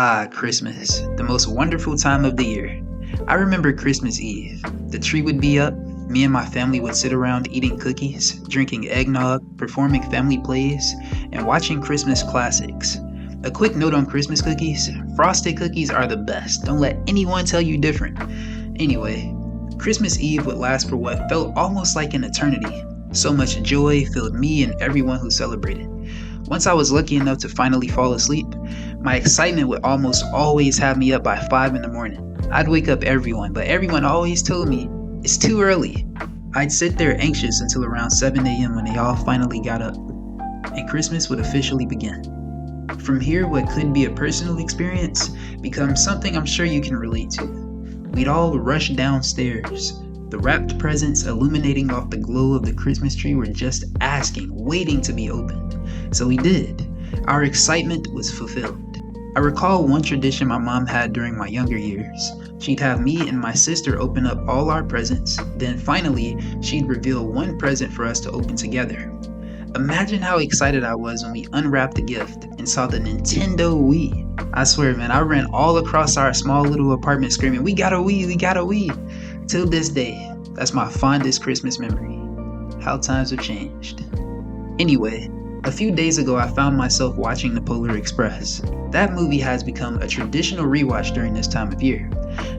Ah, Christmas, the most wonderful time of the year. I remember Christmas Eve. The tree would be up, me and my family would sit around eating cookies, drinking eggnog, performing family plays, and watching Christmas classics. A quick note on Christmas cookies: frosted cookies are the best. Don't let anyone tell you different. Anyway, Christmas Eve would last for what felt almost like an eternity. So much joy filled me and everyone who celebrated. Once I was lucky enough to finally fall asleep, my excitement would almost always have me up by 5 in the morning. I'd wake up everyone, but everyone always told me, it's too early. I'd sit there anxious until around 7 a.m. when they all finally got up, and Christmas would officially begin. From here, what could be a personal experience becomes something I'm sure you can relate to. We'd all rush downstairs. The wrapped presents illuminating off the glow of the Christmas tree were just waiting to be opened. So we did. Our excitement was fulfilled. I recall one tradition my mom had during my younger years. She'd have me and my sister open up all our presents, then finally, she'd reveal one present for us to open together. Imagine how excited I was when we unwrapped the gift and saw the Nintendo Wii. I swear, man, I ran all across our small little apartment screaming, "We got a Wii, we got a Wii!" Till this day, that's my fondest Christmas memory. How times have changed. Anyway, a few days ago I found myself watching The Polar Express. That movie has become a traditional rewatch during this time of year.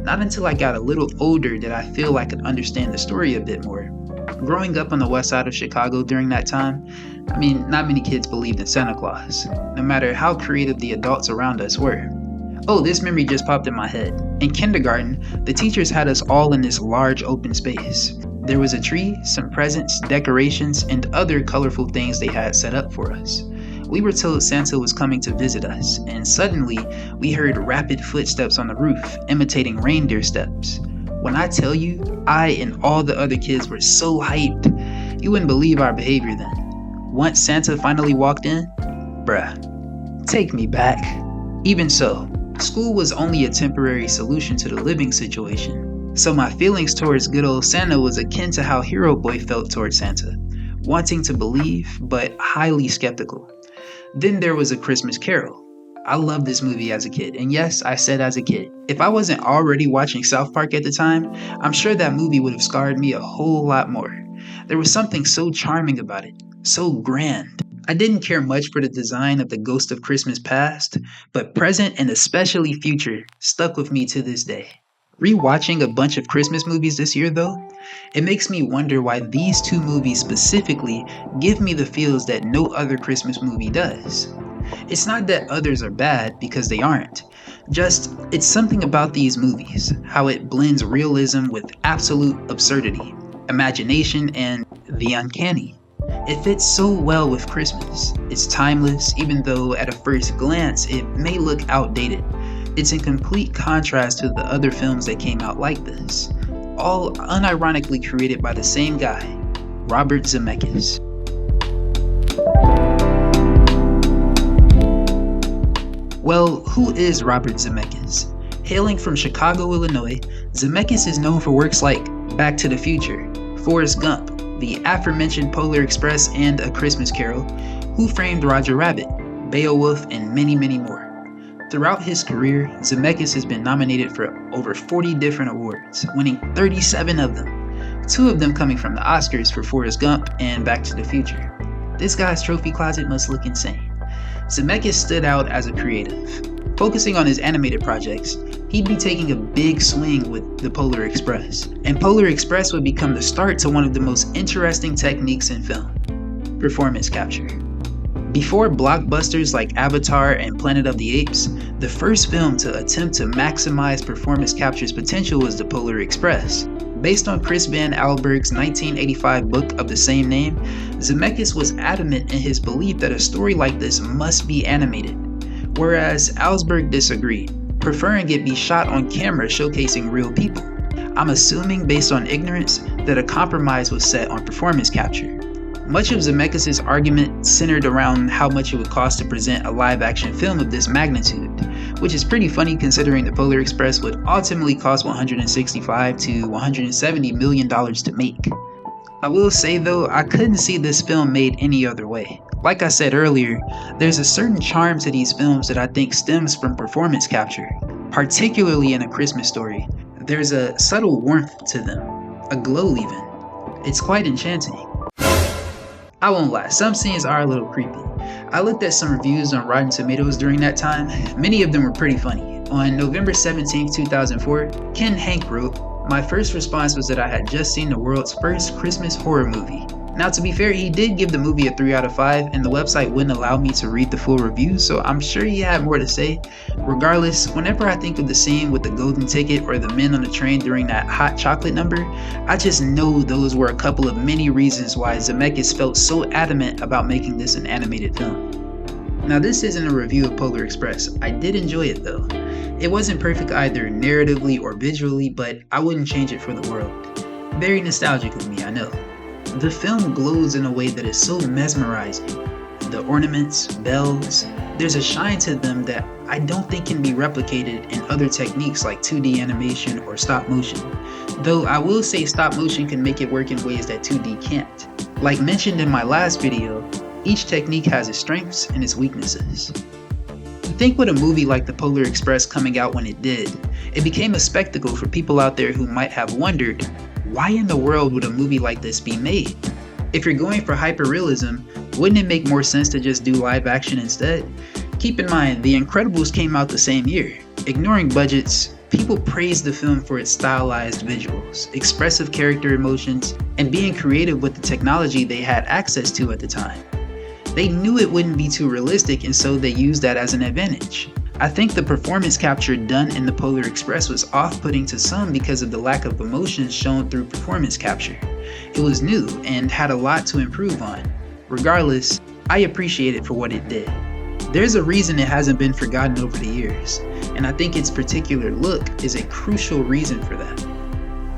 Not until I got a little older did I feel I could understand the story a bit more. Growing up on the west side of Chicago during that time, not many kids believed in Santa Claus, no matter how creative the adults around us were. Oh, this memory just popped in my head. In kindergarten, the teachers had us all in this large open space. There was a tree, some presents, decorations, and other colorful things they had set up for us. We were told Santa was coming to visit us, and suddenly we heard rapid footsteps on the roof, imitating reindeer steps. When I tell you, I and all the other kids were so hyped, you wouldn't believe our behavior then. Once Santa finally walked in, take me back. Even so, school was only a temporary solution to the living situation. So my feelings towards good old Santa was akin to how Hero Boy felt towards Santa, wanting to believe, but highly skeptical. Then there was A Christmas Carol. I loved this movie as a kid, and yes, I said as a kid. If I wasn't already watching South Park at the time, I'm sure that movie would have scarred me a whole lot more. There was something so charming about it, so grand. I didn't care much for the design of the Ghost of Christmas Past, but present and especially future stuck with me to this day. Rewatching a bunch of Christmas movies this year though, it makes me wonder why these two movies specifically give me the feels that no other Christmas movie does. It's not that others are bad, because they aren't. Just, it's something about these movies, how it blends realism with absolute absurdity, imagination, and the uncanny. It fits so well with Christmas. It's timeless, even though at a first glance it may look outdated. It's in complete contrast to the other films that came out like this, all unironically created by the same guy, Robert Zemeckis. Well, who is Robert Zemeckis? Hailing from Chicago, Illinois, Zemeckis is known for works like Back to the Future, Forrest Gump, the aforementioned Polar Express and A Christmas Carol, Who Framed Roger Rabbit, Beowulf, and many, many more. Throughout his career, Zemeckis has been nominated for over 40 different awards, winning 37 of them, 2 of them coming from the Oscars for Forrest Gump and Back to the Future. This guy's trophy closet must look insane. Zemeckis stood out as a creative. Focusing on his animated projects, he'd be taking a big swing with The Polar Express, and Polar Express would become the start to one of the most interesting techniques in film: performance capture. Before blockbusters like Avatar and Planet of the Apes, the first film to attempt to maximize performance capture's potential was The Polar Express. Based on Chris Van Allsburg's 1985 book of the same name, Zemeckis was adamant in his belief that a story like this must be animated, whereas Allsburg disagreed, preferring it be shot on camera showcasing real people. I'm assuming, based on ignorance, that a compromise was set on performance capture. Much of Zemeckis' argument centered around how much it would cost to present a live-action film of this magnitude, which is pretty funny considering The Polar Express would ultimately cost $165 to $170 million to make. I will say though, I couldn't see this film made any other way. Like I said earlier, there's a certain charm to these films that I think stems from performance capture, particularly in A Christmas Story. There's a subtle warmth to them, a glow even. It's quite enchanting. I won't lie, some scenes are a little creepy. I looked at some reviews on Rotten Tomatoes during that time. Many of them were pretty funny. On November 17, 2004, Ken Hank wrote, "My first response was that I had just seen the world's first Christmas horror movie." Now, to be fair, he did give the movie a 3 out of 5, and the website wouldn't allow me to read the full review, so I'm sure he had more to say. Regardless, whenever I think of the scene with the golden ticket or the men on the train during that hot chocolate number, I just know those were a couple of many reasons why Zemeckis felt so adamant about making this an animated film. Now, this isn't a review of Polar Express. I did enjoy it though. It wasn't perfect either narratively or visually, but I wouldn't change it for the world. Very nostalgic of me, I know. The film glows in a way that is so mesmerizing. The ornaments, bells, there's a shine to them that I don't think can be replicated in other techniques like 2D animation or stop motion. Though I will say stop motion can make it work in ways that 2D can't. Like mentioned in my last video, each technique has its strengths and its weaknesses. Think with a movie like The Polar Express coming out when it did, it became a spectacle for people out there who might have wondered, why in the world would a movie like this be made? If you're going for hyperrealism, wouldn't it make more sense to just do live action instead? Keep in mind, The Incredibles came out the same year. Ignoring budgets, people praised the film for its stylized visuals, expressive character emotions, and being creative with the technology they had access to at the time. They knew it wouldn't be too realistic, and so they used that as an advantage. I think the performance capture done in The Polar Express was off-putting to some because of the lack of emotions shown through performance capture. It was new and had a lot to improve on. Regardless, I appreciate it for what it did. There's a reason it hasn't been forgotten over the years, and I think its particular look is a crucial reason for that.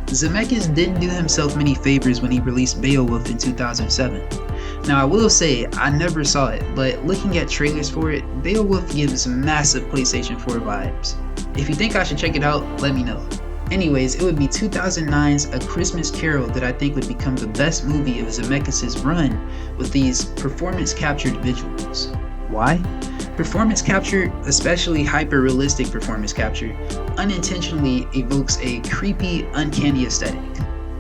Zemeckis didn't do himself many favors when he released Beowulf in 2007. Now I will say, I never saw it, but looking at trailers for it, Beowulf gives massive PlayStation 4 vibes. If you think I should check it out, let me know. Anyways, it would be 2009's A Christmas Carol that I think would become the best movie of Zemeckis' run with these performance-captured visuals. Why? Performance capture, especially hyper-realistic performance capture, unintentionally evokes a creepy, uncanny aesthetic.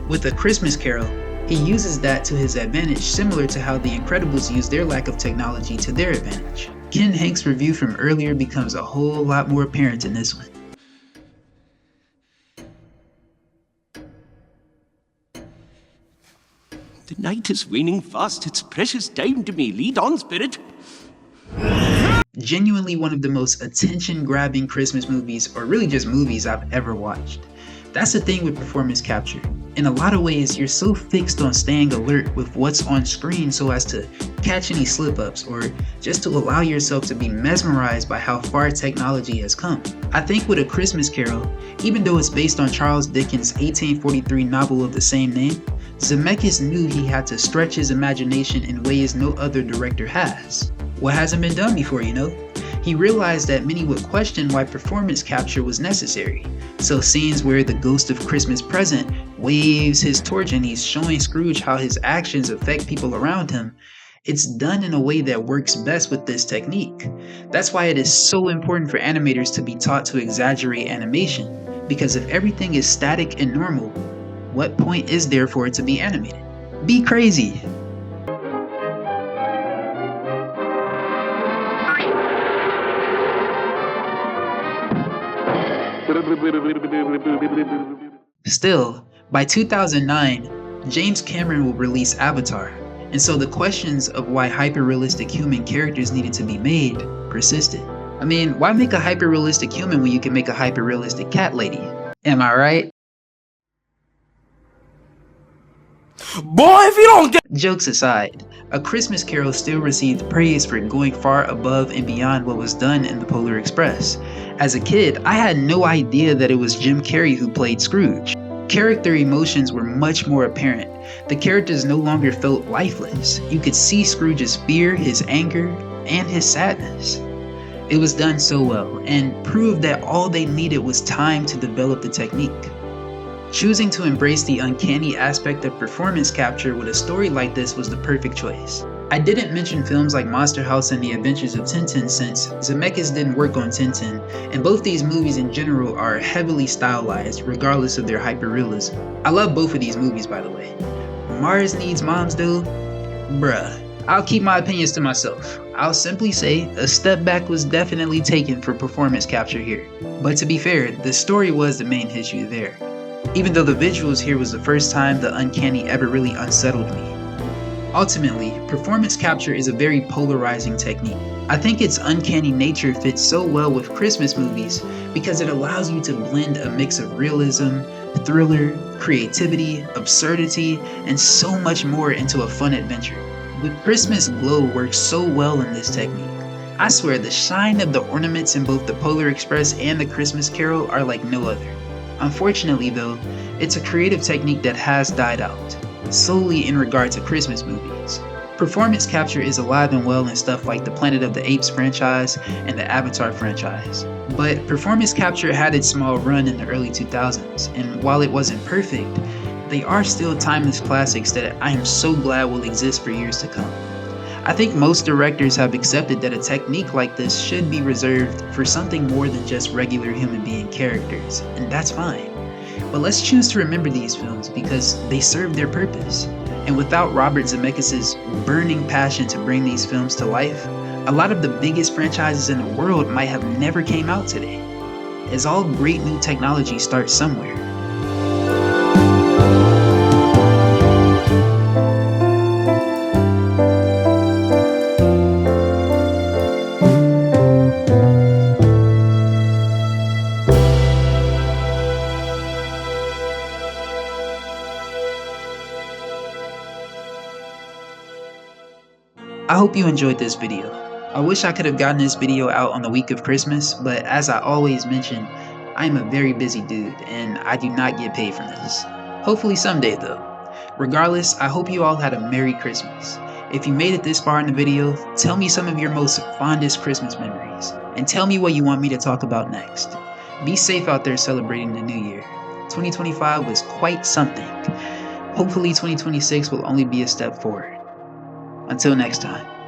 With A Christmas Carol, he uses that to his advantage, similar to how The Incredibles used their lack of technology to their advantage. Ken Hank's review from earlier becomes a whole lot more apparent in this one. The night is waning fast, it's precious time to me. Lead on, spirit. Genuinely one of the most attention-grabbing Christmas movies, or really just movies, I've ever watched. That's the thing with performance capture. In a lot of ways, you're so fixed on staying alert with what's on screen so as to catch any slip-ups, or just to allow yourself to be mesmerized by how far technology has come. I think with A Christmas Carol, even though it's based on Charles Dickens' 1843 novel of the same name, Zemeckis knew he had to stretch his imagination in ways no other director has. What hasn't been done before, you know? He realized that many would question why performance capture was necessary. So scenes where the ghost of Christmas Present waves his torch and he's showing Scrooge how his actions affect people around him, it's done in a way that works best with this technique. That's why it is so important for animators to be taught to exaggerate animation, because if everything is static and normal, what point is there for it to be animated? Be crazy! Still, by 2009, James Cameron will release Avatar, and so the questions of why hyper-realistic human characters needed to be made persisted. I mean, why make a hyper-realistic human when you can make a hyper-realistic cat lady? Am I right? Boy, if you don't get... Jokes aside, A Christmas Carol still received praise for going far above and beyond what was done in The Polar Express. As a kid, I had no idea that it was Jim Carrey who played Scrooge. Character emotions were much more apparent. The characters no longer felt lifeless. You could see Scrooge's fear, his anger, and his sadness. It was done so well, and proved that all they needed was time to develop the technique. Choosing to embrace the uncanny aspect of performance capture with a story like this was the perfect choice. I didn't mention films like Monster House and The Adventures of Tintin since Zemeckis didn't work on Tintin, and both these movies in general are heavily stylized regardless of their hyperrealism. I love both of these movies, by the way. Mars Needs Moms though, bruh. I'll keep my opinions to myself. I'll simply say a step back was definitely taken for performance capture here. But to be fair, the story was the main issue there. Even though the visuals here was the first time the uncanny ever really unsettled me. Ultimately, performance capture is a very polarizing technique. I think its uncanny nature fits so well with Christmas movies because it allows you to blend a mix of realism, thriller, creativity, absurdity, and so much more into a fun adventure. The Christmas glow works so well in this technique. I swear the shine of the ornaments in both the Polar Express and the Christmas Carol are like no other. Unfortunately though, it's a creative technique that has died out, solely in regard to Christmas movies. Performance capture is alive and well in stuff like the Planet of the Apes franchise and the Avatar franchise. But performance capture had its small run in the early 2000s, and while it wasn't perfect, they are still timeless classics that I am so glad will exist for years to come. I think most directors have accepted that a technique like this should be reserved for something more than just regular human being characters, and that's fine. But let's choose to remember these films because they serve their purpose. And without Robert Zemeckis' burning passion to bring these films to life, a lot of the biggest franchises in the world might have never came out today. As all great new technology starts somewhere. I hope you enjoyed this video. I wish I could have gotten this video out on the week of Christmas, but as I always mention, I am a very busy dude and I do not get paid from this. Hopefully someday though. Regardless, I hope you all had a Merry Christmas. If you made it this far in the video, tell me some of your most fondest Christmas memories, and tell me what you want me to talk about next. Be safe out there celebrating the new year. 2025 was quite something. Hopefully 2026 will only be a step forward. Until next time.